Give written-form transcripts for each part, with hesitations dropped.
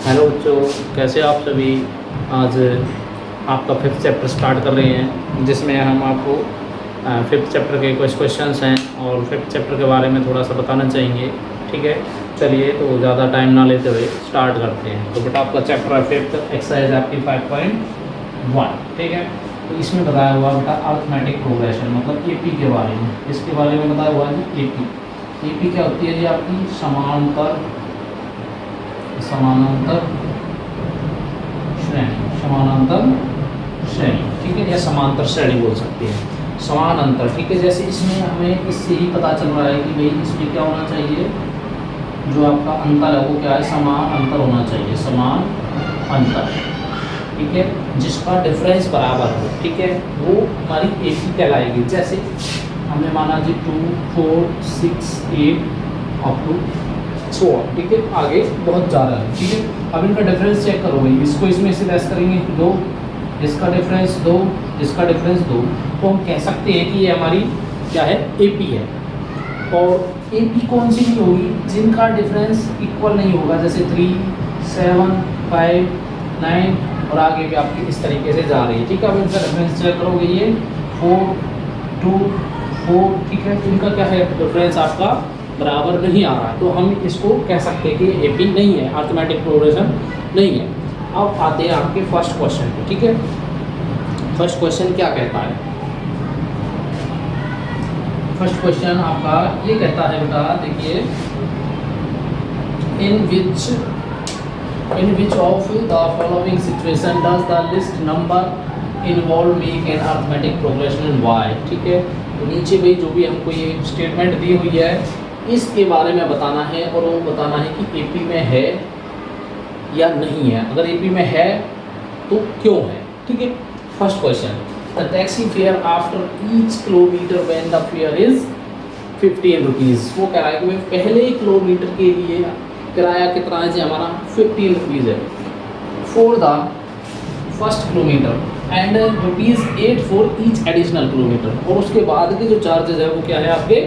Hello बच्चों, कैसे आप सभी। आज आपका फिफ्थ चैप्टर स्टार्ट कर रहे हैं, जिसमें हम आपको फिफ्थ चैप्टर के कुछ क्वेश्चंस हैं और फिफ्थ चैप्टर के बारे में थोड़ा सा बताना चाहेंगे। ठीक है, चलिए तो ज़्यादा टाइम ना लेते हुए स्टार्ट करते हैं। तो बेटा आपका चैप्टर है फिफ्थ, एक्सरसाइज आपकी 5.1। ठीक है, तो इसमें बताया हुआ बेटा अर्थमेटिक प्रोग्रेशन मतलब एपी के बारे में। इसके बारे में बताया हुआ है जी एपी क्या होती है जी आपकी समानांतर श्रेणी। ठीक है, या समांतर श्रेणी बोल सकते हैं, समानांतर। ठीक है, जैसे इसमें हमें इससे ही पता चल रहा है कि भाई इसमें क्या होना चाहिए, जो आपका अंतर है वो क्या है, समान अंतर होना चाहिए, समान अंतर। ठीक है, जिसका डिफरेंस बराबर हो। ठीक है, वो हमारी एपी कहलाएगी। जैसे हमने माना जी 2, 4, 6, 8 अप टू 100। ठीक है, आगे बहुत ज़्यादा है। ठीक है, अब इनका डिफरेंस चेक करो भाई, इसको इसमें से लेस करेंगे 2, इसका डिफरेंस 2, इसका डिफरेंस 2, तो हम कह सकते हैं कि ये हमारी क्या है, एपी है। और एपी कौन सी नहीं होगी, जिनका डिफरेंस इक्वल नहीं होगा, जैसे 3, 7, 5, 9 और आगे भी आपकी इस तरीके से जा रही है। ठीक है, अब इनका डिफरेंस चेक करोगे, ये 4, 2, 4। ठीक है, तो इनका क्या है, डिफरेंस आपका बराबर नहीं आ रहा है, तो हम इसको कह सकते हैं कि एपी नहीं है, अर्थमेटिक प्रोग्रेशन नहीं है। अब आते हैं आपके फर्स्ट क्वेश्चन पे। ठीक है, फर्स्ट क्वेश्चन क्या कहता है, फर्स्ट क्वेश्चन आपका ये कहता है बेटा, देखिए, in which of the following situation does the list number involve make an arithmetic progression in Y. ठीक है, तो नीचे भाई जो भी हमको ये स्टेटमेंट दी हुई है इसके बारे में बताना है, और वो बताना है कि एपी में है या नहीं है। अगर एपी में है तो क्यों है। ठीक है, first question, the taxi fare after each kilometre when the fair is 15 rupees. वो कह रहा है कि भाई पहले किलोमीटर के लिए किराया कितना है जी, हमारा 15 रुपीज़ है for the first kilometre and ₹8 for each additional kilometre. और उसके बाद के जो चार्जेस है वो क्या है आपके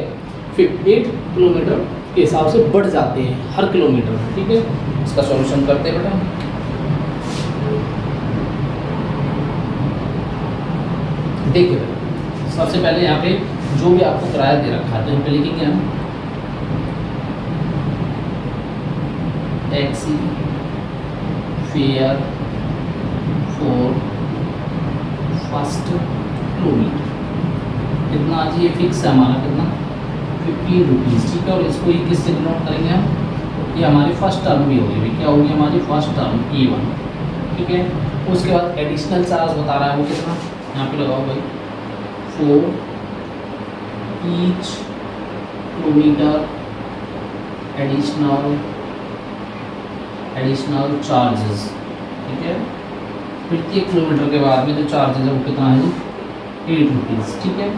8 किलोमीटर के हिसाब से बढ़ जाते हैं हर किलोमीटर। ठीक है, इसका सॉल्यूशन करते हैं बेटा। देखिए सबसे पहले यहाँ पे जो भी आपको किराया दे रखा है तो यहाँ पे लिखेंगे हम taxi fare for first kilometre. कितना जी, ये फिक्स है हमारा, कितना 15 रुपीज़। ठीक है, और इसको ये किससे डिनोट करेंगे हम, ये हमारी फर्स्ट टर्म भी होगी। क्या होगी हमारी फर्स्ट टर्म E1। ठीक है, उसके बाद एडिशनल चार्ज बता रहा है वो कितना, यहाँ पे लगाओ भाई, 4 ईच किलोमीटर एडिशनल चार्जेस। ठीक है, प्रत्येक किलोमीटर के बाद में जो चार्जेस है वो कितना है, 8 रुपीज़। ठीक है,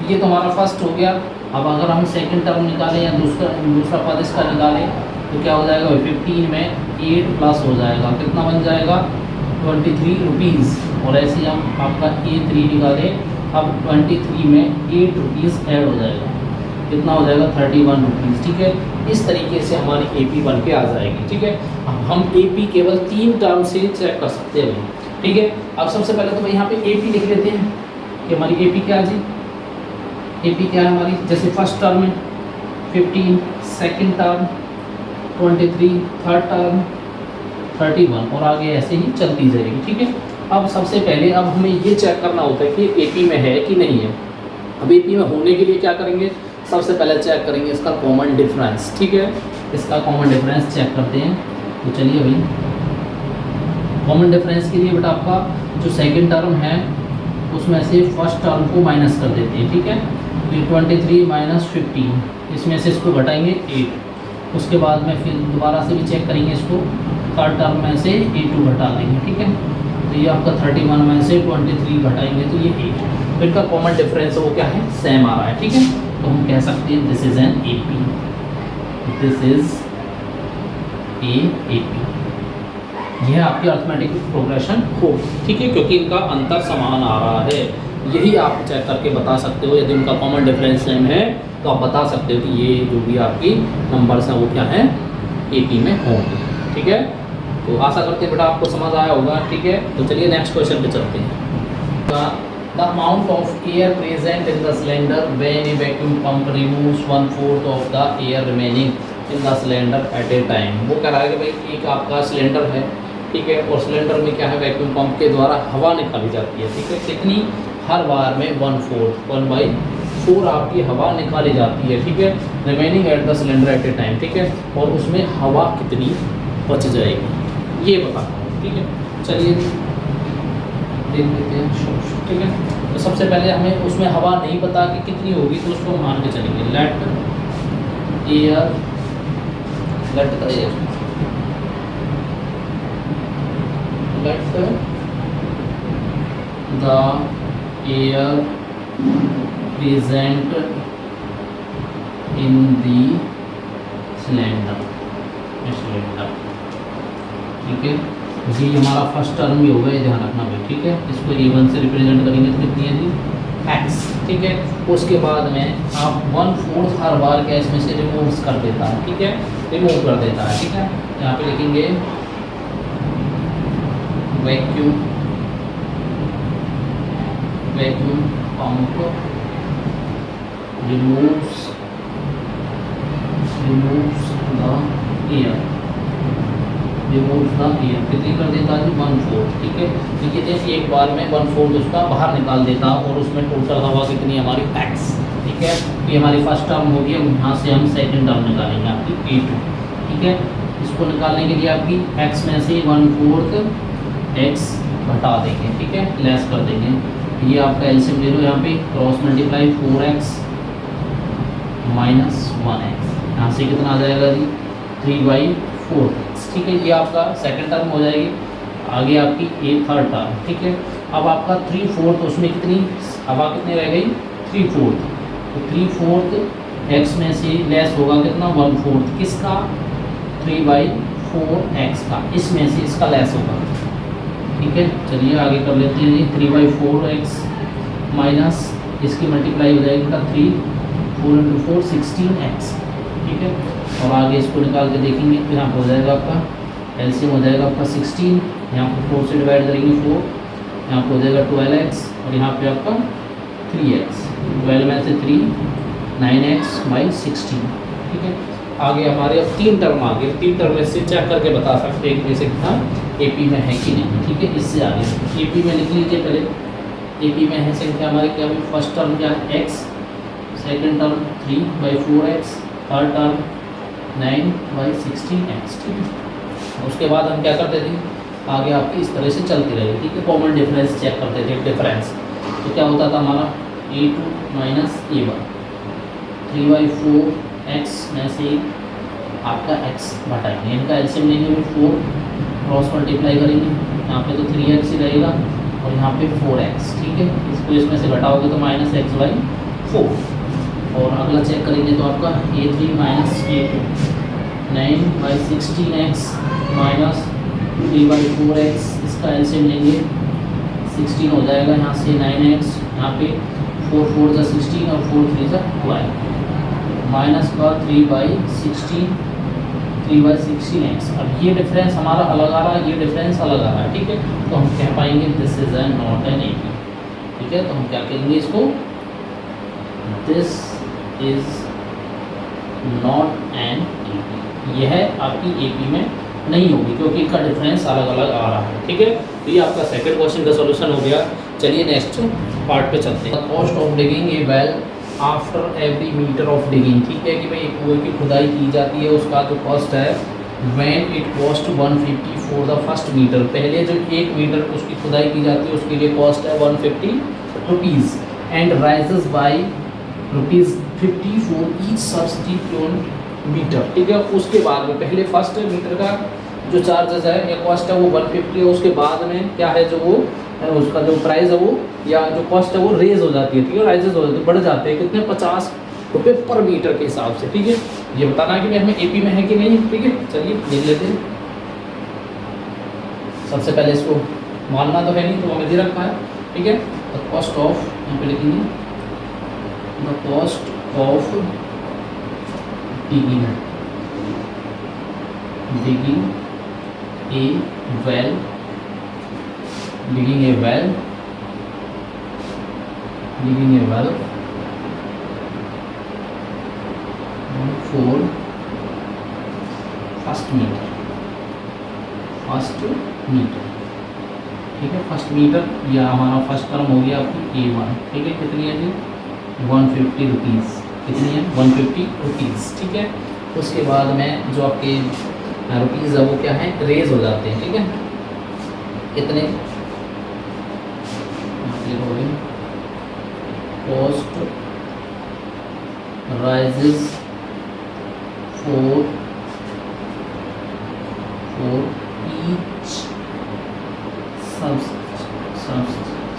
ये तो हमारा फर्स्ट हो गया। अब अगर हम सेकंड टर्म निकालें या दूसरा पद इसका निकालें तो क्या हो जाएगा, 15 में 8 प्लस हो जाएगा, कितना बन जाएगा 23 रुपीज़। और ऐसे ही हम आपका A3 निकालें, अब 23 में 8 रुपीज़ ऐड हो जाएगा, कितना हो जाएगा 31 रुपीज़। ठीक है, इस तरीके से हमारी एपी बन के आ जाएगी। ठीक है, अब हम एपी केवल 3 टर्म से चेक कर सकते हैं। ठीक है, अब सबसे पहले तो भाई यहाँ पे एपी लिख लेते हैं कि हमारी एपी क्या है जी, एपी क्या है हमारी, जैसे फर्स्ट टर्म में 15, सेकंड टर्म 23, थर्ड टर्म 31 और आगे ऐसे ही चलती जाएगी। ठीक है, अब सबसे पहले अब हमें ये चेक करना होता है कि एपी में है कि नहीं है। अब एपी में होने के लिए क्या करेंगे, सबसे पहले चेक करेंगे इसका कॉमन डिफरेंस। ठीक है, इसका कॉमन डिफरेंस चेक करते हैं। तो चलिए भाई, कॉमन डिफरेंस के लिए बेटा आपका जो सेकंड टर्म है उसमें से फर्स्ट टर्म को माइनस कर देते हैं। ठीक है, तो 23 माइनस 15, इसमें से इसको घटाएंगे 8। उसके बाद में फिर दोबारा से भी चेक करेंगे इसको, थर्ड टर्म में से A2 घटा देंगे। ठीक है, तो ये आपका 31 में से 23 घटाएंगे तो ये 8। तो इनका कॉमन डिफरेंस वो क्या है, सेम आ रहा है। ठीक है, तो हम कह सकते हैं this is an AP, this is a AP. यह आपकी अर्थमेटिक प्रोग्रेशन होगी। ठीक है, क्योंकि इनका अंतर समान आ रहा है। यही आप चेक करके बता सकते हो, यदि उनका कॉमन डिफरेंस सेम है तो आप बता सकते हो कि ये जो भी आपकी नंबर्स हैं वो क्या हैं, एपी में होंगे। ठीक है, तो आशा करते हैं बेटा आपको समझ आया होगा, ठीक है। तो चलिए नेक्स्ट क्वेश्चन पे चलते हैं। The amount of air present in the cylinder when A vacuum pump removes 1/4 of the air remaining in the cylinder eight A time. वो कह रहा है कि भाई एक आपका सिलेंडर है, ठीक है, और सिलेंडर में क्या है, वैक्यूम पंप के द्वारा हवा निकाली जाती है, ठीक है। कितनी? हर बार में 1/4 आपकी हवा निकाली जाती है, ठीक है, remaining at the cylinder eight A time, ठीक है। और उसमें हवा कितनी बच जाएगी ये बताता हूँ, ठीक है। चलिए देख लेते हैं, ठीक है। तो सबसे पहले हमें उसमें हवा नहीं पता कि कितनी होगी, तो उसको मान के चलेंगे let air, let the air, let the air present in the cylinder, ठीक है। ये हमारा फर्स्ट टर्म भी होगा, ये ध्यान रखना भाई, ठीक है। इसको A1 से रिप्रेजेंट करेंगे तो कितनी है जी x, ठीक है। उसके बाद में आप 1/4 हर बार क्या इसमें से रिमूव कर देता है, ठीक है, रिमूव कर देता है, ठीक है। यहाँ पे लिखेंगे vacuum pump removes the air, कितनी कर देता है 1/4, ठीक है। देखिए जैसे एक बार में 1/4 उसका बाहर निकाल देता और उसमें टोटल हवा कितनी हमारी x, ठीक है। ये हमारी फर्स्ट टर्म होगी। अब यहाँ से हम सेकंड टर्म निकालेंगे आपकी A2, ठीक है। इसको निकालने के लिए आपकी x में से 1/4 x घटा देंगे, ठीक है, लेस कर देंगे। ये आपका एलसीएम ले लो, यहाँ पे cross multiply 4x minus 1x, यहाँ से कितना आ जाएगा जी 3/4x, ठीक है। ये आपका सेकंड टर्म हो जाएगी। आगे आपकी ए थर्ड टर्म, ठीक है। अब आपका 3/4, उसमें कितनी हवा कितनी रह गई 3/4, तो 3/4 x में से लेस होगा कितना 1/4 किसका 3/4x का, इसमें से इसका लेस होगा, ठीक है। चलिए आगे कर लेते हैं जी 3/4x माइनस इसकी मल्टीप्लाई हो जाएगी का 4 × 4 16x, ठीक है। और आगे इसको निकाल के देखेंगे तो यहाँ पर हो जाएगा आपका एलसीएम हो जाएगा आपका 16, यहाँ पर 4 से डिवाइड करेंगे 4, यहाँ पर हो जाएगा 12x और यहाँ पे आपका 3x, 12 में से 3 9x/16, ठीक है। आगे हमारे अब 3 टर्म आ गए, 3 टर्म में से चेक करके बता सकते हैं कि जैसे कितना एपी में है कि नहीं, ठीक है। इससे आगे एपी में लिख लीजिए पहले, एपी में है संख्या हमारे क्या हुई, फर्स्ट टर्म क्या है x, second term 3/4x, third term 9/16x, ठीक है। उसके बाद हम क्या करते थे, आगे आपकी इस तरह से चलती रही, ठीक है। कॉमन डिफरेंस चेक करते थे, डिफरेंस तो क्या होता था हमारा A2 माइनस A1, 3/4x में से आपका x घटाएंगे, इनका एलसीएम लेंगे 4, क्रॉस मल्टीप्लाई करेंगे, यहाँ पे तो 3x ही रहेगा और यहाँ पे 4x, ठीक है। इसको इसमें से घटाओगे तो -x/4, और अगला चेक करेंगे तो आपका A3 minus A2 9/16x minus 3/4x, इसका एलसीएम लेंगे 16 हो जाएगा, यहाँ से 9x, यहाँ पे 4 4 जा 16 और 4 3 जा 12, माइनस का 3/16x। अब ये डिफरेंस हमारा अलग आ रहा है, ये डिफरेंस अलग आ रहा है, ठीक है। तो हम कह पाएंगे this is not an AP, ठीक है। तो हम क्या करेंगे इसको, this is not an AP, यह आपकी एपी में नहीं होगी क्योंकि इसका डिफरेंस अलग अलग आ रहा है, ठीक है। तो ये आपका सेकंड क्वेश्चन का सॉल्यूशन हो गया। चलिए नेक्स्ट पार्ट पे चलते हैं। Cost of digging a well after every meter of digging, ठीक है, कि भाई एक कुएं की खुदाई की जाती है, उसका जो कॉस्ट है when it cost 150 for the first meter, पहले जो 1 मीटर उसकी खुदाई की जाती है उसके लिए कॉस्ट है 150 rupees and rises by ₹50 for each substitute meter, ठीक है। उसके बाद में पहले फर्स्ट मीटर का जो चार्जेस है या कॉस्ट है वो 150 है, उसके बाद में क्या है जो वो उसका जो प्राइस है वो या जो कॉस्ट है वो रेज हो जाती है, ठीक है, राइजेस हो जाती है, बढ़ जाते हैं कितने 50 रुपये पर मीटर के हिसाब से, ठीक है। ये बताना है कि भाई हमें एपी में है कि नहीं, ठीक है। चलिए देख लेते हैं। सबसे पहले इसको मानना तो है नहीं तो हमें दे रखा है, ठीक है। द कॉस्ट ऑफ, यहाँ पे लिखेंगे the cost of digging a well, digging a well, digging a well for first meter, ठीक है। फर्स्ट मीटर या हमारा फर्स्ट टर्म हो गया आपकी A1, ठीक है। कितनी है जी 150 रुपीज़, कितनी है 150 रुपीज़, ठीक है। उसके बाद में जो आपके रुपीज़ है वो क्या है रेज हो जाते हैं, ठीक है। कितने cost rises for each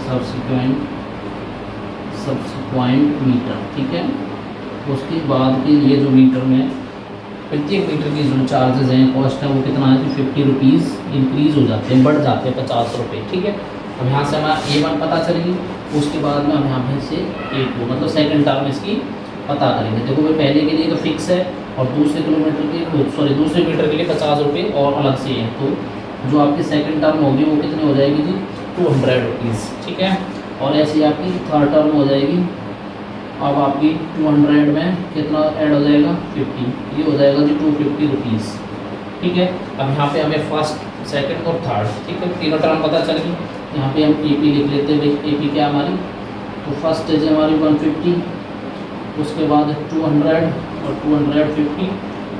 subsequent meter, ठीक है। उसके बाद के लिए जो मीटर में प्रत्येक मीटर की जो चार्जेस हैं कॉस्ट है वो कितना है 50 रुपीज़ इंक्रीज़ हो जाते हैं, बढ़ जाते हैं 50 रुपये, ठीक है। अब यहाँ से हमारा A1 पता चलेगी, उसके बाद में हम यहाँ पे से A2 मतलब सेकंड टर्म इसकी पता करेंगे। देखो भाई पहले के लिए तो फिक्स है और दूसरे किलोमीटर के दूसरे मीटर के लिए 50 रुपये और अलग से हैं, तो जो आपकी सेकंड टर्म होगी वो कितनी हो जाएगी जी 200 रुपीज़, ठीक है। और ऐसी आपकी थर्ड टर्म हो जाएगी, अब आपकी 200 में कितना ऐड हो जाएगा 50, ये हो जाएगा जी 250 रुपीज़, ठीक है। अब यहाँ पे हमें फर्स्ट सेकंड और थर्ड, ठीक है, तीनों टर्म पता चल गई। यहाँ पे हम AP लिख लेते हैं, भाई AP क्या हमारी, तो फर्स्ट है हमारी 150, उसके बाद 200 और 250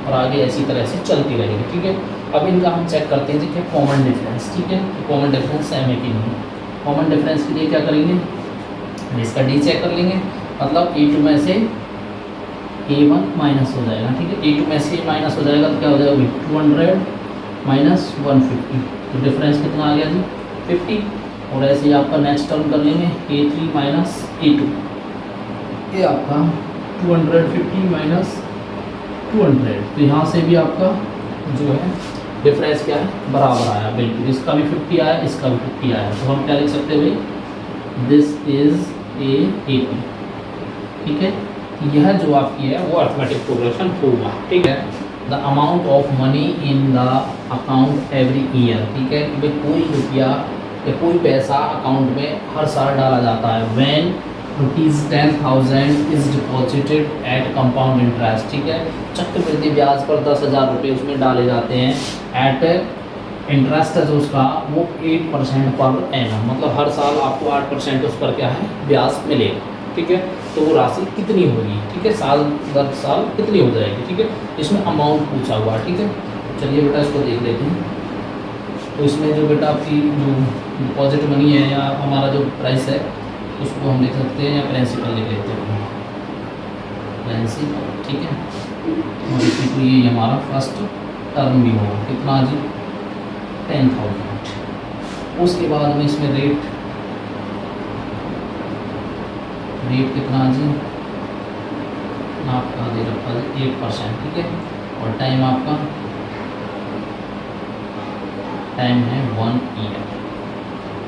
और आगे इसी तरह से चलती रहेगी, ठीक है। अब इनका हम चेक करते हैं जी क्या कॉमन डिफरेंस, ठीक है। कॉमन डिफरेंस सेम है कि नहीं, कॉमन डिफरेंस के लिए क्या करेंगे इसका D चेक कर लेंगे, मतलब A2 में से A1 माइनस हो जाएगा, ठीक है। A2 में से माइनस हो जाएगा तो क्या हो जाएगा 200 माइनस 150, तो डिफरेंस कितना आ गया जी 50। और ऐसे ही आपका नेक्स्ट टर्म कर लेंगे A3 माइनस A2, ये आपका 250 माइनस 200, तो यहाँ से भी आपका जो है डिफरेंस क्या है बराबर आया, बिल्कुल इसका भी 50 आया, इसका भी 50 आया, तो हम क्या लिख सकते हैं भाई दिस इज A80, ठीक है। यह जो आपकी है वो अर्थमेटिक प्रोग्रेशन होगा, ठीक है। The amount of money in the account every year, ठीक है, कि भाई कोई रुपया या कोई पैसा अकाउंट में हर साल डाला जाता है। When ₹10,000 is deposited at compound interest, ठीक है, चक्रवृद्धि ब्याज पर 10,000 रुपये उसमें डाले जाते हैं। एट इंटरेस्ट है जो उसका वो 8% पर एनम, मतलब हर साल आपको 8% उस पर क्या है ब्याज मिलेगा, ठीक है। तो वो राशि कितनी होगी, ठीक है, साल दर साल कितनी हो जाएगी, ठीक है। इसमें अमाउंट पूछा हुआ है, ठीक है। चलिए बेटा इसको देख लेते हैं। तो इसमें जो बेटा आपकी जो डिपॉजिट मनी है या हमारा जो प्राइस है उसको हम लिख सकते हैं या प्रिंसिपल लिख लेते हैं प्रिंसिपल, ठीक है। और इसी को ये हमारा फर्स्ट टर्म भी होगा कितना जी 10,000। उसके बाद में इसमें रेट कितना जी आपका दे रखा है 8%, ठीक है। और टाइम आपका टाइम है 1 ईयर,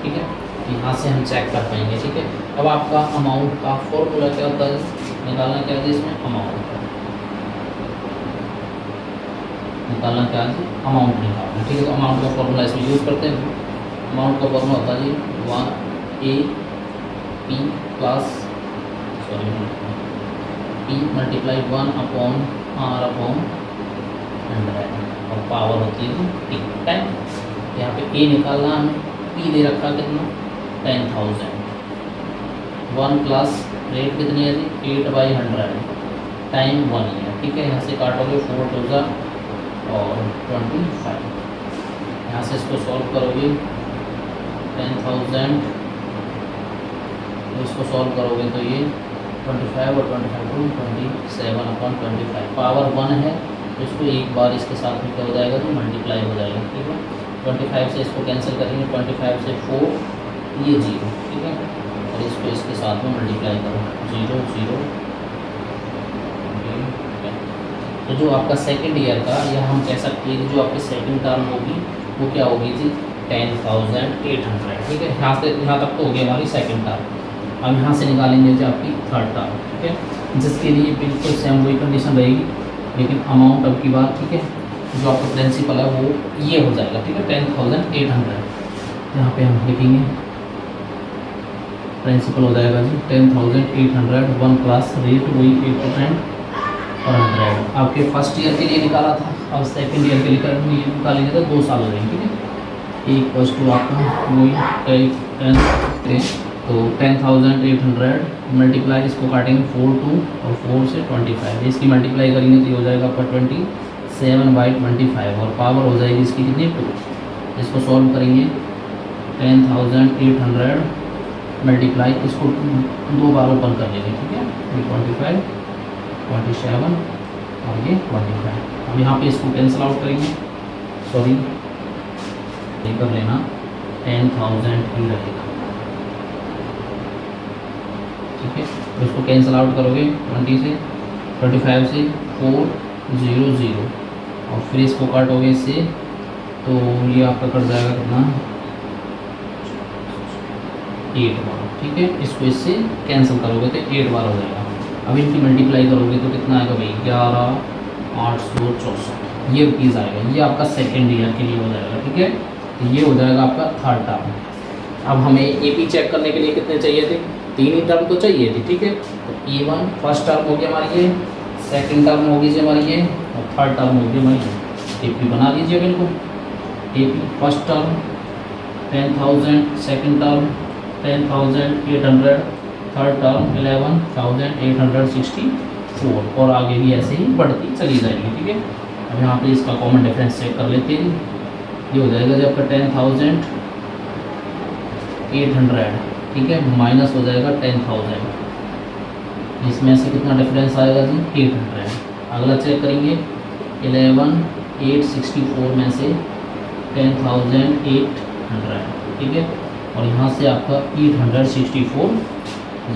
ठीक है। यहाँ से हम चेक कर पाएंगे, ठीक है। अब आपका अमाउंट का फॉर्मूला क्या होता है, निकालना क्या है इसमें अमाउंट निकालना क्या है अमाउंट निकालना, ठीक है। तो अमाउंट का फॉर्मूला इसमें यूज़ करते हैं। अमाउंट का फॉर्मूला होता है जी 1AP plus P multiply 1/R/100 और पावर होती है T टाइम। यहाँ पे A निकालना हमें, P दे रखा कितना 10,000, 1 प्लस रेट कितनी है जी 8/100 टाइम 1 ईयर, ठीक है। यहाँ से काटोगे 4 2 और 25, यहाँ से इसको सॉल्व करोगे 10,000, तो इसको सॉल्व करोगे तो ये 25 और 25 को 27/25 पावर 1 है, तो इसको एक बार इसके साथ में क्या हो जाएगा तो मल्टीप्लाई हो जाएगा, ठीक है। 25 से इसको कैंसिल करेंगे, 25 से 4 ये 0, ठीक है। और इसको इसके साथ में मल्टीप्लाई करो 0 0, तो जो आपका सेकंड ईयर का या हम कह सकते हैं कि जो आपकी सेकंड टर्म होगी वो क्या होगी जी 10,800, ठीक है। यहाँ तक तो हो गई हमारी सेकंड टर्म। अब यहाँ से निकालेंगे जो आपकी थर्ड टर्म, ठीक है, जिसके लिए बिल्कुल सेम वही कंडीशन रहेगी, लेकिन अमाउंट अब की बात, ठीक है। जो आपका प्रिंसिपल है वो ये हो जाएगा, ठीक है, 10,800। यहाँ पे हम लिखेंगे प्रिंसिपल हो जाएगा जी 10,800, 1 प्लस रेट वही 8% पर 100। आपके फर्स्ट ईयर के लिए निकाला था, अब सेकेंड ईयर के लिए निकालेंगे तो 2 साल हो जाएंगे, ठीक है। इक्वल्स टू आपका वही 10 तो 10,800 मल्टीप्लाई, इसको काटेंगे 4 2 और 4 से 25, इसकी मल्टीप्लाई करेंगे तो ये हो जाएगा आपका 27/25 और पावर हो जाएगी इसकी कितनी 2। इसको सॉल्व करेंगे 10,800 मल्टीप्लाई, इसको 2 बार ओपन कर लेंगे, ठीक है, ये 25 27 और ये 25। अब यहाँ पे इसको कैंसिल आउट करेंगे, सॉरी ये कर लेना 10,000 ही रहेगा, ठीक है। तो इसको कैंसिल आउट करोगे 20 से 25 से 400 और फिर इसको काटोगे इससे तो ये आपका कट जाएगा कितना 8 बार, ठीक है। इसको इससे कैंसिल करोगे तो 8 बार हो जाएगा। अब इनकी मल्टीप्लाई करोगे तो कितना आएगा भाई 11,864 ये रुपीज़ आएगा। ये आपका सेकेंड ईयर के लिए हो जाएगा, ठीक है। तो ये हो जाएगा आपका थर्ड टर्म। अब हमें एपी चेक करने के लिए कितने चाहिए थे, 3 ही टर्म तो चाहिए थी, ठीक है। तो E1 फर्स्ट टर्म हो गया हमारी ये, सेकंड टर्म होगी जी हमारी ये, और थर्ड टर्म होगी हमारी एपी। बना लीजिए बिल्कुल, AP first term 10,000, second term 10,800, third term 11,864 और आगे भी ऐसे ही बढ़ती चली जाएगी, ठीक है। अब यहाँ पे इसका कॉमन डिफरेंस चेक कर लेते हैं। ये हो जाएगा जब आपका 10,800, ठीक है, माइनस हो जाएगा 10,000, इसमें से कितना डिफरेंस आएगा जी 800। अगला चेक करेंगे 11,864 में से 10,800, ठीक है, और यहाँ से आपका 864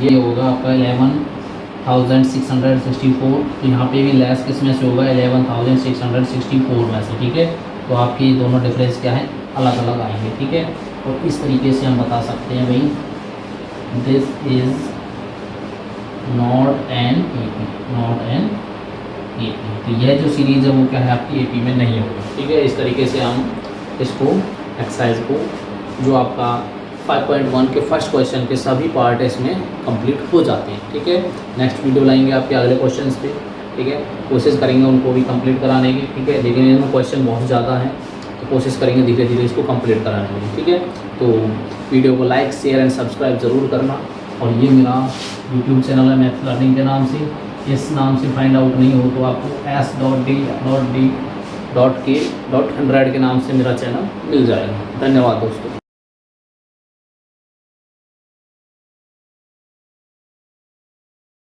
ये होगा आपका 11,664। तो यहाँ पे भी लेस किस में से होगा 11,664 में से, ठीक है। तो आपके दोनों डिफरेंस क्या है अलग अलग आएंगे, ठीक है। और इस तरीके से हम बता सकते हैं भाई this is not an AP, not an AP. तो यह जो सीरीज़ है वो क्या है आपकी एपी में नहीं होगी, ठीक है। इस तरीके से हम इसको एक्सरसाइज को जो आपका 5.1 के फर्स्ट क्वेश्चन के सभी पार्ट इसमें कंप्लीट हो जाते हैं, ठीक है। नेक्स्ट वीडियो लाएंगे आपके अगले क्वेश्चंस पे, ठीक है। कोशिश करेंगे उनको भी कंप्लीट कराने की, ठीक है। लेकिन इनमें क्वेश्चन बहुत ज़्यादा हैं तो कोशिश करेंगे धीरे धीरे इसको कंप्लीट कराने की, ठीक है। तो वीडियो को लाइक शेयर एंड सब्सक्राइब ज़रूर करना। और ये मेरा यूट्यूब चैनल है मैथ लर्निंग के नाम से, इस नाम से फाइंड आउट नहीं हो तो आपको s.d.k.100 के नाम से मेरा चैनल मिल जाएगा। धन्यवाद दोस्तों।